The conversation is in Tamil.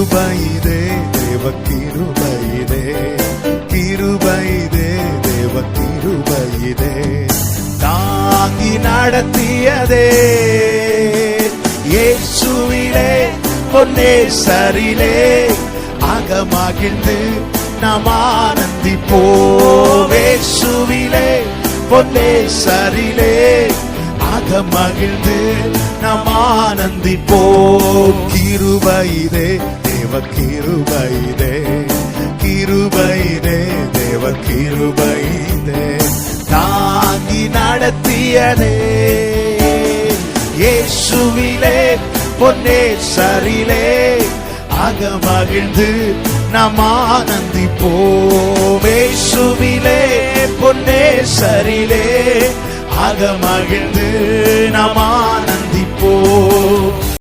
கிருபையிலே தேவ கிருபையிலே, கிருபையிலே தேவ கிருபையிலே தாங்கி நடத்தியதே. இயேசுவிலே பொன்னேசரிலே அகமகிழ்ந்து நாம் ஆனந்திப்போம். இயேசுவிலே பொன்னேசரிலே அகமகிழ்ந்து நாம் ஆனந்திப்போம். கிருபையிலே தேவ கிருபையிலே, கிருபையிலே தேவ கிருபையிலே தாங்கி நடத்தியதே. இயேசுவிலே பொன்னேசரிலே அகமகிழ்ந்து நாம் ஆனந்திப்போம். இயேசுவிலே பொன்னேசரிலே அகமகிழ்ந்து நாம் ஆனந்திப்போம்.